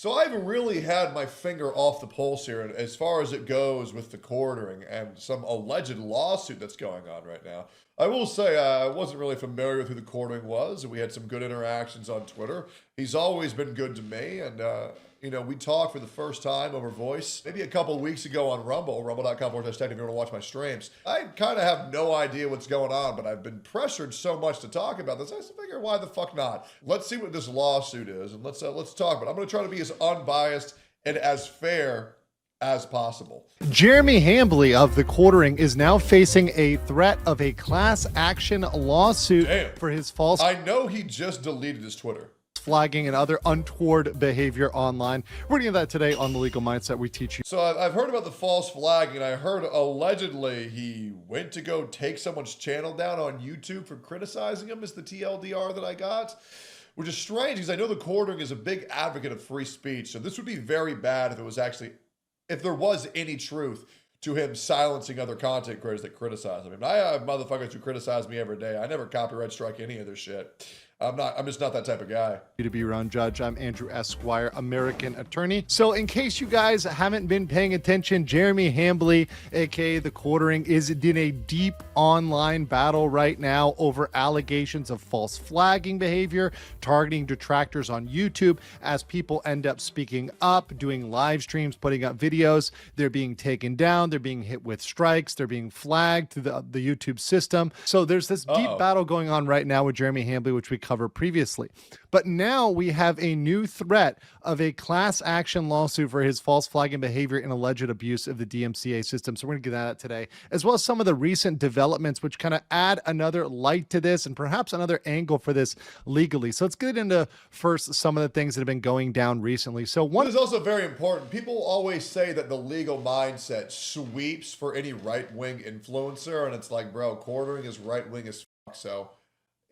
So I've really had my finger off the pulse here as far as it goes with the quartering and some alleged lawsuit that's going on right now. I will say I wasn't really familiar with who the quartering was. We had some good interactions on Twitter. He's always been good to me, and we talked for the first time over voice maybe a couple weeks ago on Rumble, rumble.com/tech if you want to watch my streams. I kind of have no idea what's going on, but I've been pressured so much to talk about this. I just figure, why the fuck not? Let's see what this lawsuit is, and let's talk. But I'm going to try to be as unbiased and as fair as possible. Jeremy Hambly of The Quartering is now facing a threat of a class action lawsuit for his false. I know he just deleted his Twitter. Flagging and other untoward behavior online. We're reading that today on The Legal Mindset. We teach you. So I've heard about the false flagging, and I heard allegedly he went to go take someone's channel down on YouTube for criticizing him, is the TLDR that I got. Which is strange because I know The Quartering is a big advocate of free speech. So this would be very bad if there was any truth to him silencing other content creators that criticize him. I mean, I have motherfuckers who criticize me every day. I never copyright strike any of their shit. I'm just not that type of guy. To be your own judge. I'm Andrew Esquire, American attorney. So in case you guys haven't been paying attention, Jeremy Hambly, aka The Quartering, is in a deep online battle right now over allegations of false flagging behavior, targeting detractors on YouTube as people end up speaking up, doing live streams, putting up videos. They're being taken down. They're being hit with strikes. They're being flagged through the YouTube system. So there's this deep battle going on right now with Jeremy Hambly, which we covered previously. But now we have a new threat of a class action lawsuit for his false flagging behavior and alleged abuse of the DMCA system. So we're going to get that today, as well as some of the recent developments, which kind of add another light to this and perhaps another angle for this legally. So let's get into first some of the things that have been going down recently. So one is also very important. People always say that the legal mindset sweeps for any right-wing influencer, and it's like, bro, Quartering is right-wing as fuck. So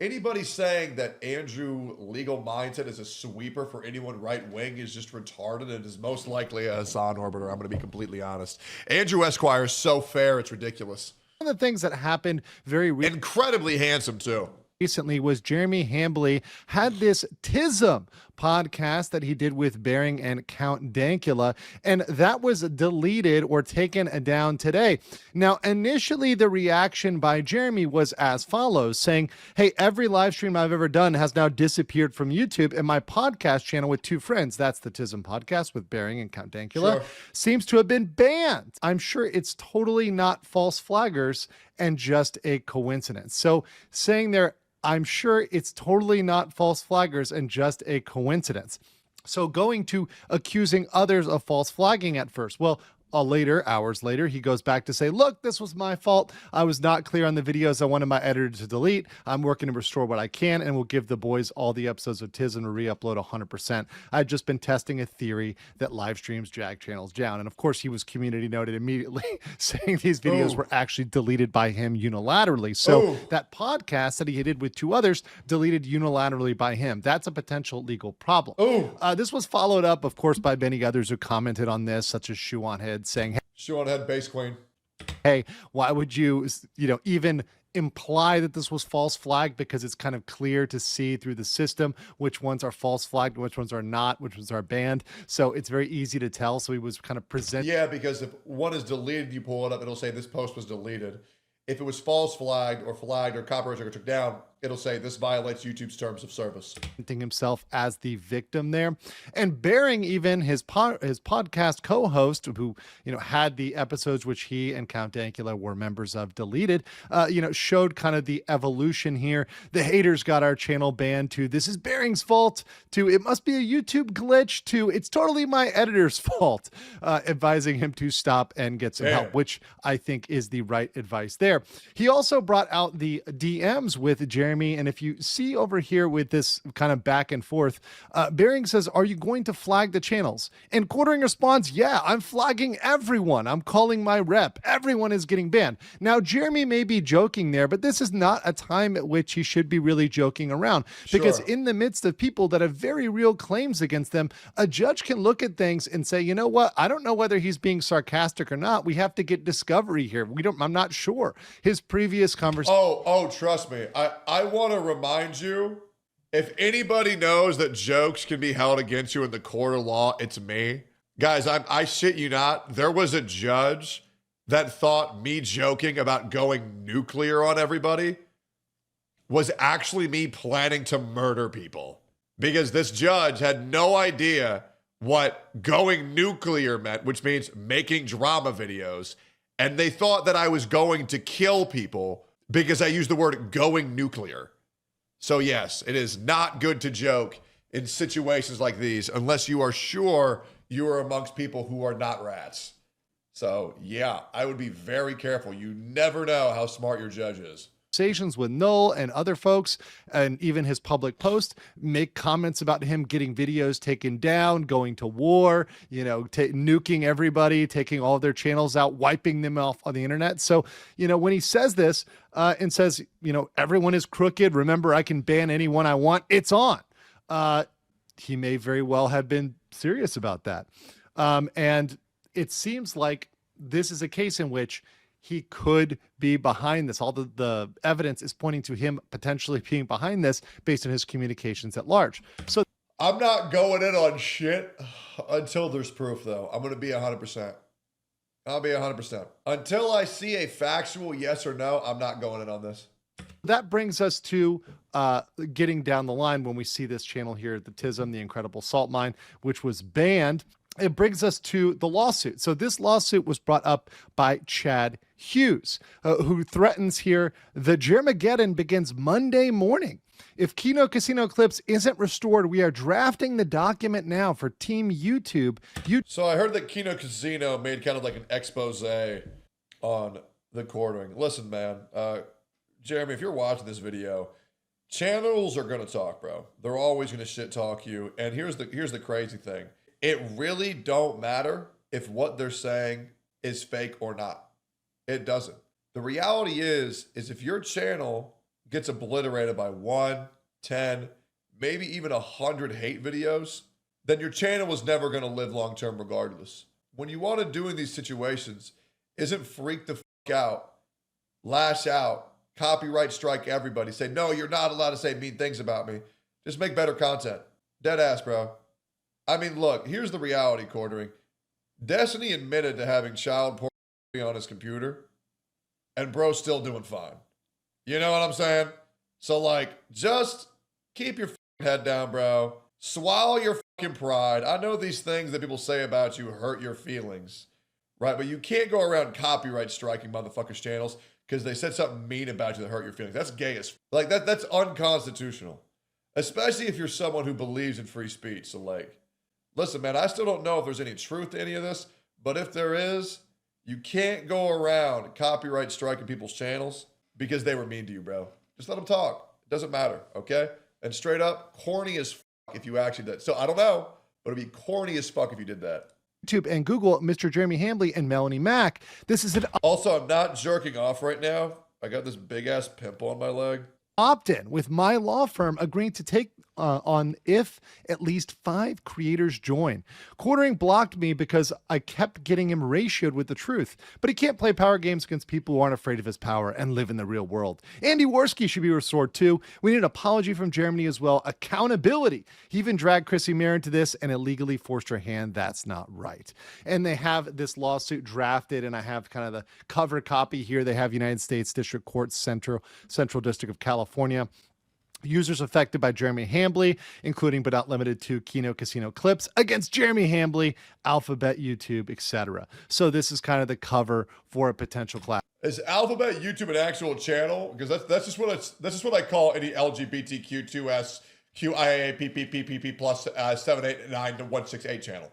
anybody saying that Andrew legal mindset is a sweeper for anyone right-wing is just retarded and is most likely a Hassan orbiter. I'm going to be completely honest. Andrew Esquire is so fair, it's ridiculous. of the things that happened incredibly handsome too. Recently was Jeremy Hambly had this TISM podcast that he did with Bering and Count Dankula, and that was deleted or taken down today. Now, initially, the reaction by Jeremy was as follows, saying, hey, every live stream I've ever done has now disappeared from YouTube, and my podcast channel with two friends, that's the TISM podcast with Bering and Count Dankula, seems to have been banned. I'm sure it's totally not false flaggers and just a coincidence. So saying there, I'm sure it's totally not false flaggers and just a coincidence. So going to accusing others of false flagging at first. Well, hours later, he goes back to say, look, this was my fault. I was not clear on the videos I wanted my editor to delete. I'm working to restore what I can, and we'll give the boys all the episodes of TISM to re-upload 100%. I've just been testing a theory that live streams drag channels down. And of course, he was community noted immediately saying these videos were actually deleted by him unilaterally. So that podcast that he did with two others deleted unilaterally by him. That's a potential legal problem. This was followed up, of course, by many others who commented on this, such as Shoe on Head, saying, Shoe on Head, base queen. Hey, why would you even imply that this was false flagged, because it's kind of clear to see through the system which ones are false flagged, which ones are not, which ones are banned. So it's very easy to tell. So he was kind of presenting. Yeah, because if one is deleted, you pull it up, it'll say this post was deleted. If it was false flagged or copyright stricken took down, it'll say this violates YouTube's terms of service. Himself as the victim there, and Bering, even his podcast co-host, who had the episodes which he and Count Dankula were members of deleted, showed kind of the evolution here. The haters got our channel banned, to this is Bering's fault, to it must be a YouTube glitch, to it's totally my editor's fault, advising him to stop and get some help, which I think is the right advice there. He also brought out the DMs with Jeremy. And if you see over here with this kind of back and forth, Bering says, are you going to flag the channels? And Quartering responds, yeah, I'm flagging everyone. I'm calling my rep. Everyone is getting banned. Now, Jeremy may be joking there, but this is not a time at which he should be really joking around, because in the midst of people that have very real claims against them, a judge can look at things and say, you know what? I don't know whether he's being sarcastic or not. We have to get discovery here. I'm not sure. His previous conversation. Trust me. I want to remind you If anybody knows that jokes can be held against you in the court of law, it's me. Guys, I shit you not. There was a judge that thought me joking about going nuclear on everybody was actually me planning to murder people, because this judge had no idea what going nuclear meant, which means making drama videos. And they thought that I was going to kill people because I used the word going nuclear. So yes, it is not good to joke in situations like these unless you are sure you are amongst people who are not rats. So yeah, I would be very careful. You never know how smart your judge is. Conversations with Null and other folks, and even his public post, make comments about him getting videos taken down, going to war, nuking everybody, taking all of their channels out, wiping them off on the internet. So, when he says this and says, everyone is crooked, remember, I can ban anyone I want, it's on. He may very well have been serious about that. And it seems like this is a case in which he could be behind this. All the evidence is pointing to him potentially being behind this based on his communications at large. So I'm not going in on shit until there's proof, though. I'm going to be 100%. I'll be 100%. Until I see a factual yes or no, I'm not going in on this. That brings us to getting down the line when we see this channel here, the TISM, the Incredible Salt Mine, which was banned. It brings us to the lawsuit. So this lawsuit was brought up by Chad Hughes, who threatens here the Jermageddon begins Monday morning. If Kino Casino Clips isn't restored, we are drafting the document now for Team YouTube. So I heard that Kino Casino made kind of like an expose on the quartering. Listen, man, Jeremy, if you're watching this video, channels are going to talk, bro. They're always going to shit talk you. And here's the crazy thing. It really don't matter if what they're saying is fake or not. It doesn't. The reality is if your channel gets obliterated by 1, 10, maybe even 100 hate videos, then your channel was never going to live long term regardless. When you want to do in these situations isn't freak the fuck out, lash out, copyright strike everybody, say, no, you're not allowed to say mean things about me. Just make better content. Dead ass, bro. I mean, look, here's the reality, quartering. Destiny admitted to having child porn on his computer, and bro's still doing fine. You know what I'm saying? So, like, just keep your head down, bro. Swallow your fucking pride. I know these things that people say about you hurt your feelings, right? But you can't go around copyright striking motherfuckers' channels because they said something mean about you that hurt your feelings. That's gay as like that's unconstitutional, especially if you're someone who believes in free speech. So, like, listen, man, I still don't know if there's any truth to any of this, but if there is, you can't go around copyright striking people's channels because they were mean to you, bro. Just let them talk. It doesn't matter, okay? And straight up, corny as fuck if you actually did. So I don't know, but it'd be corny as fuck if you did that. YouTube and Google, Mr. Jeremy Hambley and Melanie Mack. This is an Also, I'm not jerking off right now. I got this big ass pimple on my leg. Opt-in with my law firm agreeing to take on if at least 5 creators join. Quartering blocked me because I kept getting him ratioed with the truth, but he can't play power games against people who aren't afraid of his power and live in the real world. Andy Worski should be restored too. We need an apology from Germany as well. Accountability. He even dragged Chrissy Mayer into this and illegally forced her hand. That's not right. And they have this lawsuit drafted, and I have kind of the cover copy here. They have United States District Court Central District of California. Users affected by Jeremy Hambley, including but not limited to Kino Casino Clips, against Jeremy Hambley, Alphabet, YouTube, etc. So this is kind of the cover for a potential class. Is Alphabet YouTube an actual channel? Because that's just what I call any LGBTQ2S QIAPPPP plus 789-168 channel.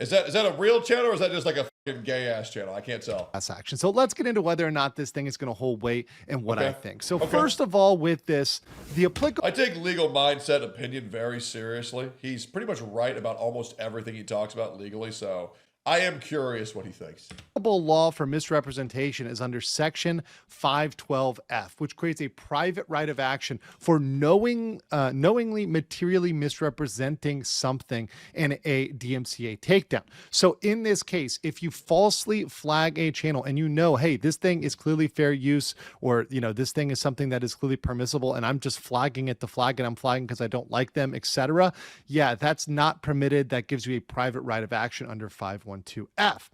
Is that a real channel, or is that just like a fucking gay ass channel? I can't tell. Class action. So let's get into whether or not this thing is going to hold weight and what I think. So Okay. First of all, with this, the applicable. I take legal mindset opinion very seriously. He's pretty much right about almost everything he talks about legally, so I am curious what he thinks. Law for misrepresentation is under section 512F, which creates a private right of action for knowingly materially misrepresenting something in a DMCA takedown. So in this case, if you falsely flag a channel and you know, hey, this thing is clearly fair use, or this thing is something that is clearly permissible, and I'm just flagging it to flag it, I'm flagging because I don't like them, etc. Yeah, that's not permitted. That gives you a private right of action under 512F.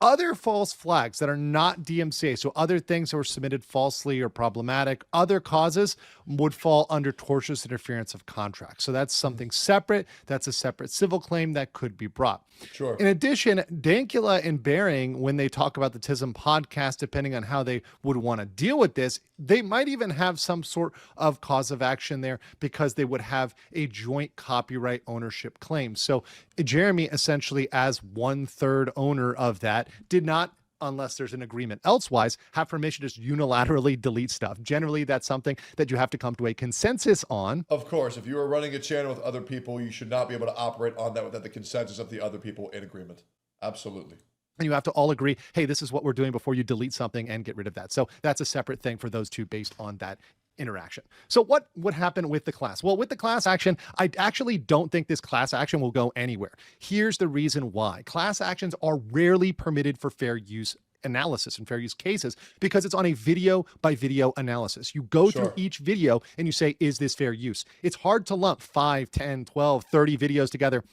Other false flags that are not DMCA, so other things that were submitted falsely or problematic, other causes would fall under tortious interference of contract. So that's something separate. That's a separate civil claim that could be brought. Sure. In addition, Dankula and Bering, when they talk about the TISM podcast, depending on how they would want to deal with this, they might even have some sort of cause of action there because they would have a joint copyright ownership claim. So Jeremy, essentially as 1/3 owner of that, did not, unless there's an agreement elsewise, have permission to just unilaterally delete stuff. Generally, that's something that you have to come to a consensus on. Of course, if you are running a channel with other people, you should not be able to operate on that without the consensus of the other people in agreement. Absolutely. And you have to all agree, hey, this is what we're doing before you delete something and get rid of that. So that's a separate thing for those two based on that interaction. So what would happen with the class? Well, with the class action, I actually don't think this class action will go anywhere. Here's the reason why. Class actions are rarely permitted for fair use analysis and fair use cases because it's on a video by video analysis. You go through each video and you say, is this fair use? It's hard to lump 5, 10, 12, 30 videos together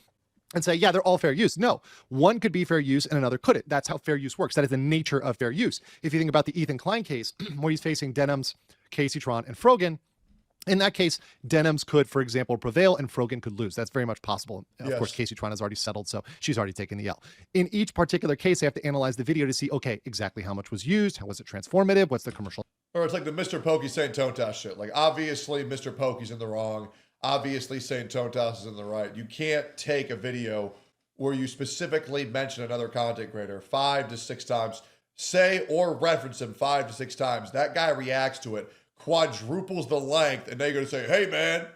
and say, yeah, they're all fair use. No, one could be fair use and another couldn't. That's how fair use works. That is the nature of fair use. If you think about the Ethan Klein case, where he's facing Denham's, Casey Tron, and Frogan, in that case, Denham's could, for example, prevail and Frogan could lose. That's very much possible. Of course, Casey Tron has already settled, so she's already taken the L. In each particular case, they have to analyze the video to see, okay, exactly how much was used, how was it transformative, what's the commercial. Or it's like the Mr. Pokey St. Tontas shit. Like, obviously, Mr. Pokey's in the wrong. Obviously, St. Tontas is in the right. You can't take a video where you specifically mention another content creator 5 to 6 times, say or reference him 5 to 6 times. That guy reacts to it, quadruples the length, and they're going to say, hey, man,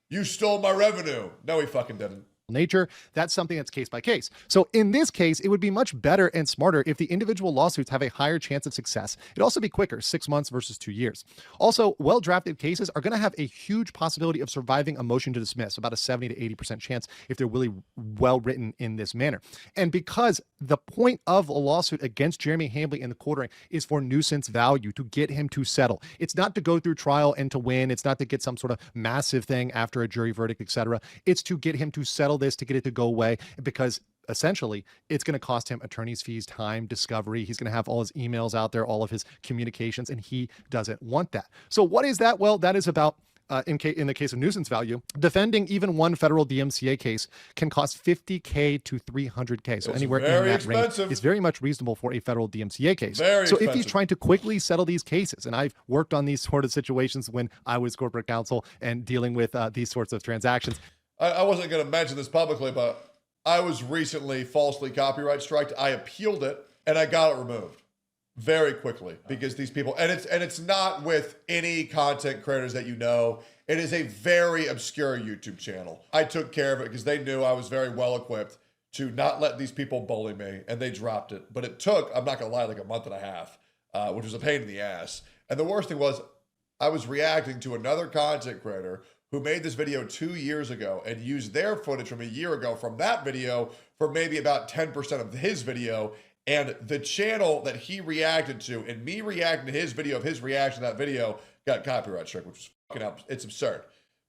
you stole my revenue. No, he fucking didn't. Nature, that's something that's case by case. So in this case, it would be much better and smarter if the individual lawsuits have a higher chance of success. It'd also be quicker, 6 months versus 2 years. Also, well-drafted cases are going to have a huge possibility of surviving a motion to dismiss, about a 70 to 80% chance if they're really well written in this manner. And because the point of a lawsuit against Jeremy Hambley in the quartering is for nuisance value, to get him to settle. It's not to go through trial and to win. It's not to get some sort of massive thing after a jury verdict, etc. It's to get him to settle this, to get it to go away, because essentially it's going to cost him attorney's fees, time, discovery. He's going to have all his emails out there, all of his communications, and he doesn't want that. So what is that? Well, that is about in the case of nuisance value, defending even one federal DMCA case can cost $50K to $300K. So it's anywhere in that range is very much reasonable for a federal DMCA case. So if he's trying to quickly settle these cases, and I've worked on these sort of situations when I was corporate counsel and dealing with these sorts of transactions. I wasn't going to mention this publicly, but I was recently falsely copyright striked. I appealed it and I got it removed very quickly because these people, and it's not with any content creators that you know. It is a very obscure YouTube channel. I took care of it because they knew I was very well equipped to not let these people bully me, and they dropped it. But it took, I'm not gonna lie, like a month and a half, which was a pain in the ass. And the worst thing was I was reacting to another content creator who made this video 2 years ago and used their footage from a year ago from that video for maybe about 10% of his video. And the channel that he reacted to and me reacting to his video of his reaction to that video got copyright struck, which is fucking it's absurd.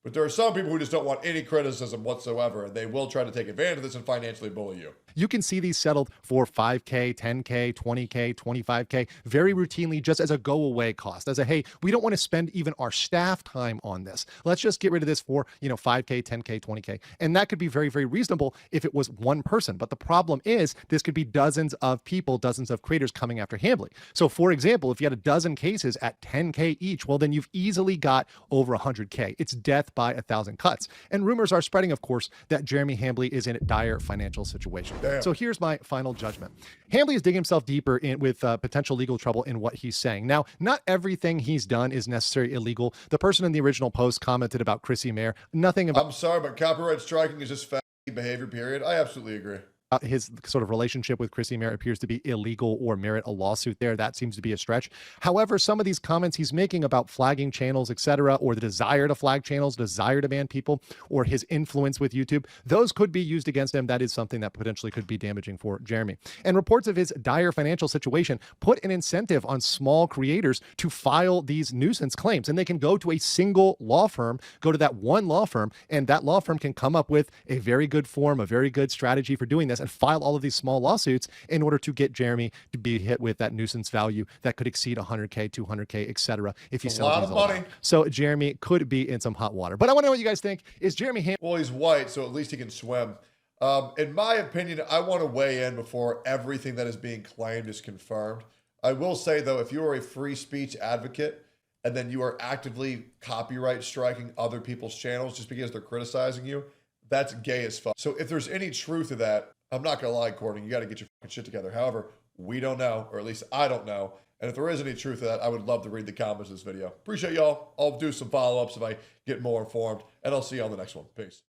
But there are some people who just don't want any criticism whatsoever, and they will try to take advantage of this and financially bully you. You can see these settled for $5K, $10K, $20K, $25K, very routinely, just as a go-away cost, as a, hey, we don't want to spend even our staff time on this. Let's just get rid of this for, $5K, $10K, $20K. And that could be very, very reasonable if it was one person. But the problem is this could be dozens of people, dozens of creators coming after Hambley. So for example, if you had a dozen cases at $10K each, well, then you've easily got over $100K. It's death by 1,000 cuts. And rumors are spreading, of course, that Jeremy Hambley is in a dire financial situation. Damn. So here's my final judgment. Hambley is digging himself deeper in with potential legal trouble in what he's saying. Now, not everything he's done is necessarily illegal. The person in the original post commented about Chrissy Mayer. Nothing about... I'm sorry, but copyright striking is just fat behavior, period. I absolutely agree. his sort of relationship with Chrissy Merritt appears to be illegal or merit a lawsuit there. That seems to be a stretch. However, some of these comments he's making about flagging channels, etc., or the desire to flag channels, desire to ban people, or his influence with YouTube, those could be used against him. That is something that potentially could be damaging for Jeremy. And reports of his dire financial situation put an incentive on small creators to file these nuisance claims. And they can go to a single law firm, go to that one law firm, and that law firm can come up with a very good form, a very good strategy for doing this, and file all of these small lawsuits in order to get Jeremy to be hit with that nuisance value that could exceed 100K, 200K, etc. if he sells these all out. So Jeremy could be in some hot water. But I want to know what you guys think. Is Jeremy Well, he's white, so at least he can swim. In my opinion, I want to weigh in before everything that is being claimed is confirmed. I will say, though, if you are a free speech advocate and then you are actively copyright striking other people's channels just because they're criticizing you, that's gay as fuck. So if there's any truth to that, I'm not going to lie, Courtney, you got to get your fucking shit together. However, we don't know, or at least I don't know. And if there is any truth to that, I would love to read the comments of this video. Appreciate y'all. I'll do some follow-ups if I get more informed, and I'll see you on the next one. Peace.